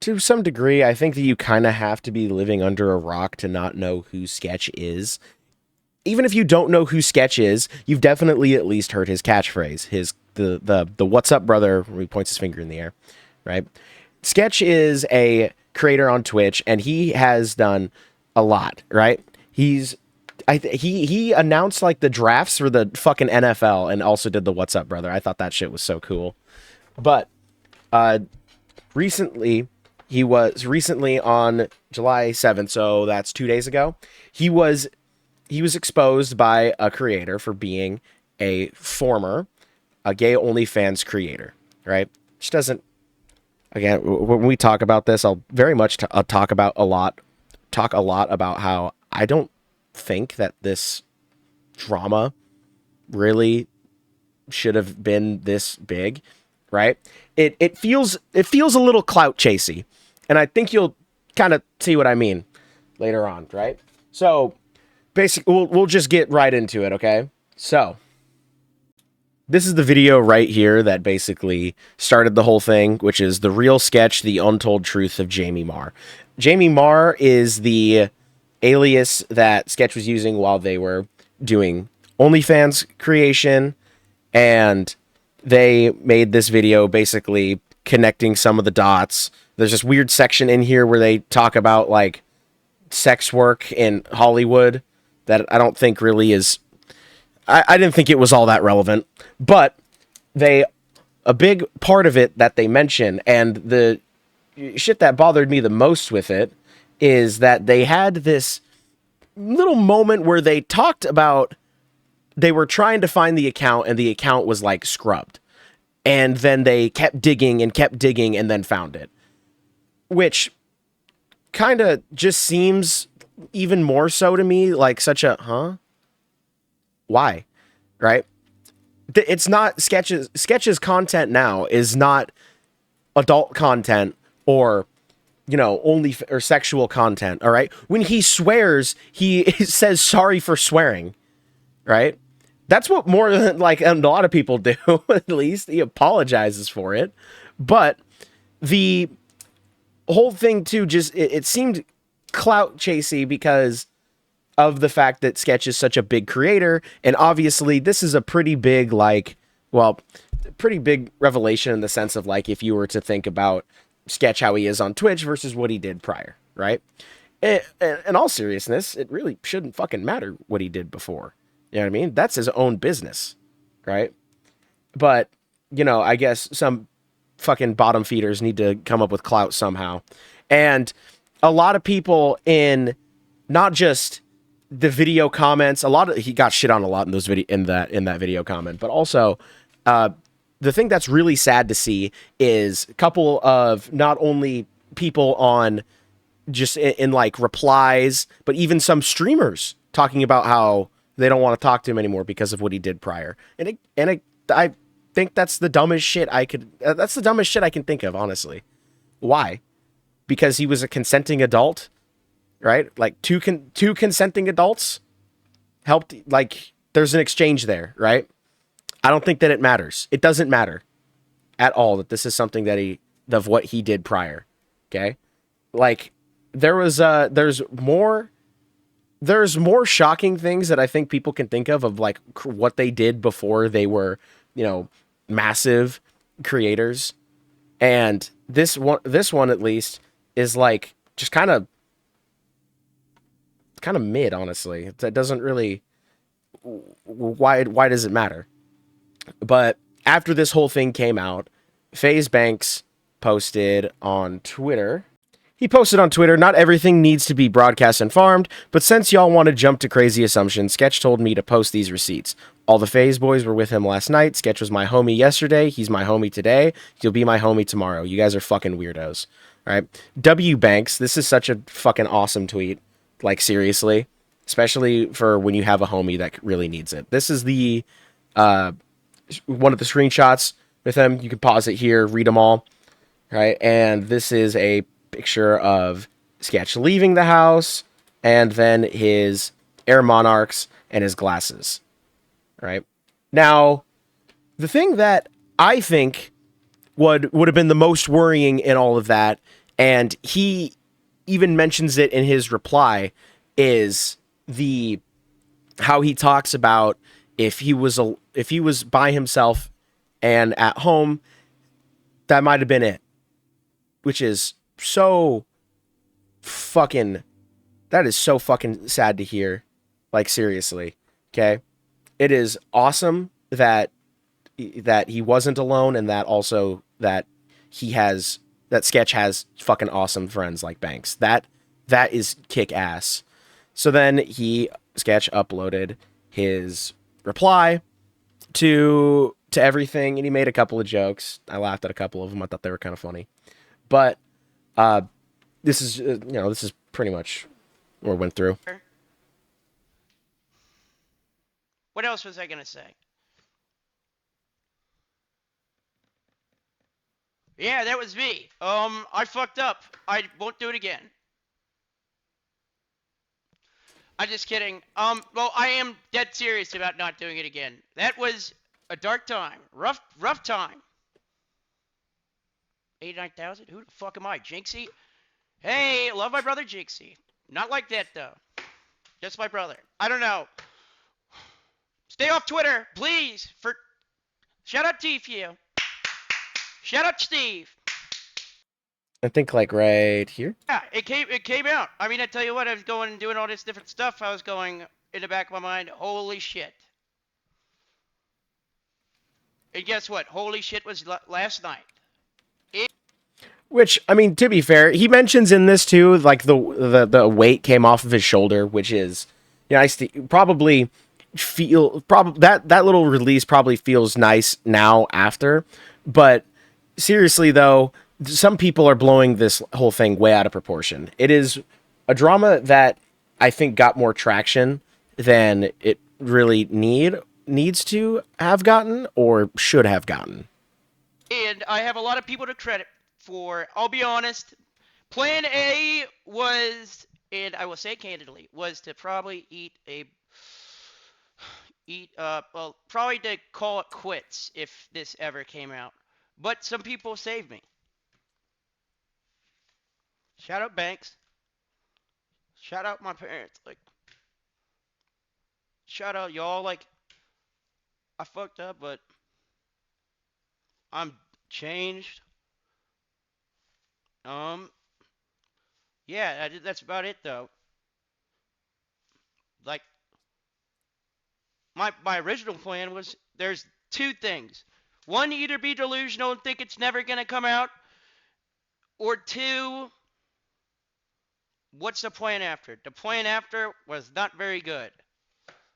to some degree, I think that you kind of have to be living under a rock to not know who Sketch is. Even if you don't know who Sketch is, you've definitely at least heard his catchphrase, the "What's up, brother?" where he points his finger in the air, right? Sketch is a creator on Twitch, and he has done a lot, right? He announced like the drafts for the fucking NFL, and also did the "What's up, brother?" I thought that shit was so cool. But recently, he was recently on July 7th, so that's 2 days ago. He was exposed by a creator for being a gay OnlyFans creator, right? Which doesn't, again, when we talk about this, I'll very much talk a lot about how I don't think that this drama really should have been this big, right? It feels a little clout chasey, and I think you'll kind of see what I mean later on, right? So basically, we'll just get right into it, okay? So this is the video right here that basically started the whole thing, which is the real Sketch, the untold truth of Jamie Marr. Jamie Marr is the alias that Sketch was using while they were doing OnlyFans creation, and they made this video basically connecting some of the dots. There's this weird section in here where they talk about like sex work in Hollywood that I don't think really is. I didn't think it was all that relevant, but a big part of it that they mention, and the shit that bothered me the most with it, is that they had this little moment where they talked about they were trying to find the account, and the account was like scrubbed, and then they kept digging and then found it, which kind of just seems even more so to me like such a why, right? It's not Sketch's content now is not adult content or only or sexual content. All right, when he swears, he says sorry for swearing, right? That's what more than like a lot of people do. At least he apologizes for it, but the whole thing too just it seemed clout chasey because of the fact that Sketch is such a big creator, and obviously this is a pretty big pretty big revelation in the sense of like if you were to think about Sketch how he is on Twitch versus what he did prior, right? In all seriousness, it really shouldn't fucking matter what he did before. You know what I mean? That's his own business, right? But I guess some fucking bottom feeders need to come up with clout somehow, and a lot of people in not just the video comments, he got shit on a lot in those in that video comment, but also the thing that's really sad to see is a couple of not only people on just in like replies, but even some streamers talking about how they don't want to talk to him anymore because of what he did prior. I think that's the dumbest shit that's the dumbest shit I can think of, honestly. Why? Because he was a consenting adult, right? Like two consenting adults helped, like there's an exchange there, right? I don't think that it matters. It doesn't matter at all that this is something that of what he did prior. Okay. Like there's more shocking things that I think people can think of like what they did before they were, massive creators. And this one at least is like just kind of mid, honestly. That doesn't really, why does it matter? But after this whole thing came out, FaZe Banks posted on Twitter. He posted on Twitter, "Not everything needs to be broadcast and farmed, but since y'all want to jump to crazy assumptions, Sketch told me to post these receipts. All the FaZe boys were with him last night. Sketch was my homie yesterday. He's my homie today. He'll be my homie tomorrow. You guys are fucking weirdos." All right. W Banks, this is such a fucking awesome tweet. Like, seriously. Especially for when you have a homie that really needs it. This is the one of the screenshots with him. You can pause it here, read them all. Right. And this is a picture of Sketch leaving the house, and then his Air Monarchs and his glasses. Right. Now, the thing that I think would have been the most worrying in all of that And he even mentions it in his reply, is the how he talks about if he was by himself and at home, that might have been it. Which is so fucking that is so fucking sad to hear. Like, seriously. Okay? It is awesome that he wasn't alone, and that also that he has that Sketch has fucking awesome friends like Banks. That is kick ass. So then Sketch uploaded his reply to everything, and he made a couple of jokes. I laughed at a couple of them. I thought they were kind of funny. But this is this is pretty much what we went through. What else was I gonna say? Yeah, that was me. I fucked up. I won't do it again. I'm just kidding. Well, I am dead serious about not doing it again. That was a dark time. Rough time. 89,000? Who the fuck am I? Jinxie? Hey, love my brother Jinxie. Not like that, though. Just my brother. I don't know. Stay off Twitter, please. Shout out Tfue. Shout out Steve. I think like right here. Yeah, it came out. I mean, I tell you what, I was going and doing all this different stuff. I was going in the back of my mind, holy shit. And guess what? Holy shit was last night. Which, I mean, to be fair, he mentions in this too, like the weight came off of his shoulder, which is, nice to probably that little release probably feels nice now after, but seriously though, some people are blowing this whole thing way out of proportion. It is a drama that I think got more traction than it really needs to have gotten or should have gotten. And I have a lot of people to credit for. I'll be honest. Plan A was, and I will say candidly, was to probably probably to call it quits if this ever came out. But some people saved me. Shout out Banks. Shout out my parents. Like, shout out y'all. Like, I fucked up, but I'm changed. Yeah, that's about it though. Like, my original plan was there's two things. One, either be delusional and think it's never gonna come out, or two, what's the plan after? The plan after was not very good.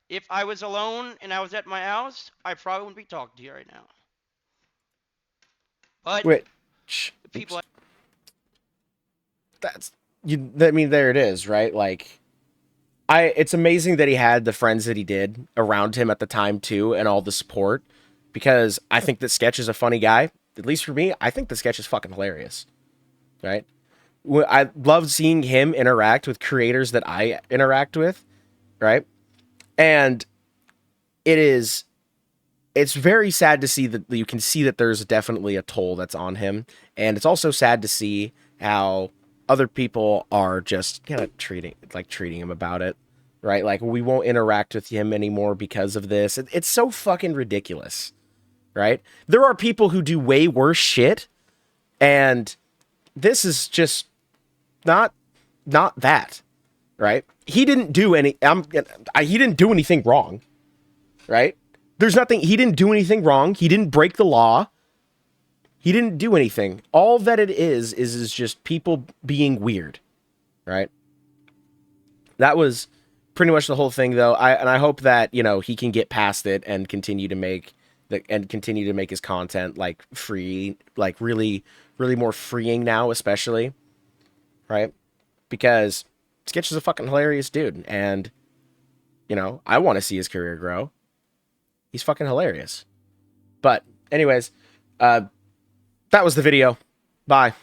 If I was alone and I was at my house, I probably wouldn't be talking to you right now. But Which people, that's you. I mean, there it is, right? Like, it's amazing that he had the friends that he did around him at the time too, and all the support. Because I think that Sketch is a funny guy. At least for me, I think the Sketch is fucking hilarious, right? I love seeing him interact with creators that I interact with, right? And it's very sad to see that you can see that there's definitely a toll that's on him, and it's also sad to see how other people are just kind of treating him about it, right? Like, we won't interact with him anymore because of this. It's so fucking ridiculous, right? There are people who do way worse shit, and this is just not that, right? He didn't do he didn't do anything wrong, right? There's nothing. He didn't do anything wrong. He didn't break the law. He didn't do anything. All that it is just people being weird, right? That was pretty much the whole thing, though. I hope that he can get past it and continue to make his content like free, like really, really more freeing now, especially, right? Because Sketch is a fucking hilarious dude, and I want to see his career grow. He's fucking hilarious. But anyways, that was the video. Bye.